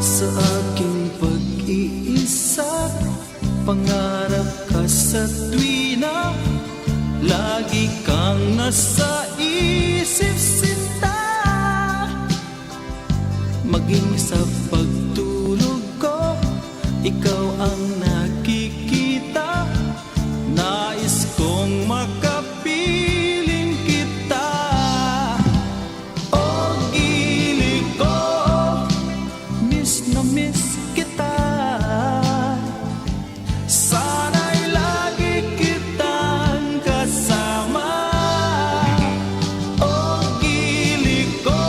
Sa aking pag-iisa, pangarap ka sa tuwina, lagi kang nasa isip sinta. Maging sa pagtulog ko, ikaw ang nakikita. Nais kong makapiling kita. O gili ko, miss na miss kita. Sana'y lagi kitang kasama. O gili ko,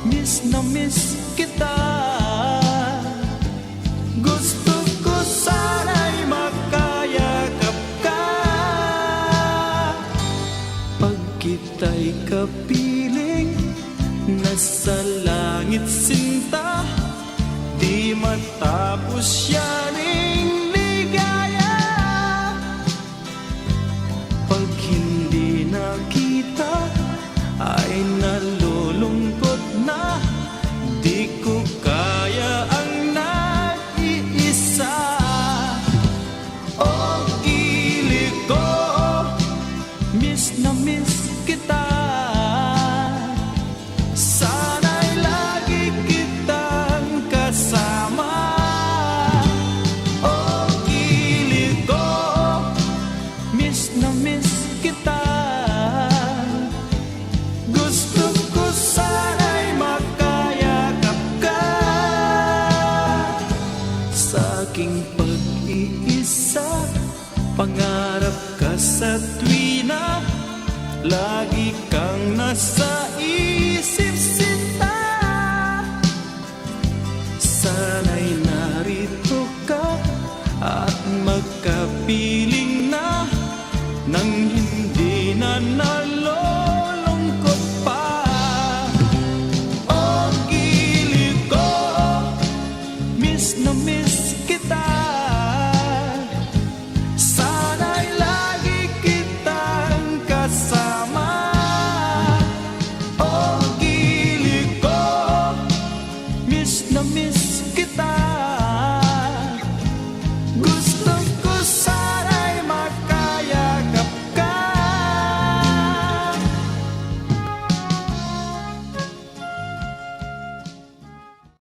miss na miss kita. Gusto ko sana'y makayakap ka. Pag kita'y kapiling, nasa langit sinta, di matapos yaning ligaya. Pag hindi nakita, ay nalulungkot na, di ko kaya ang nag-iisa. O gili ko, miss na miss kita. Sana'y lagi kitang kasama. O gili ko, miss na miss kita. Gusto ko sana'y makayakap ka. Sa aking pag-iisa, pangarap ka sa tuwina, lagi kang nasa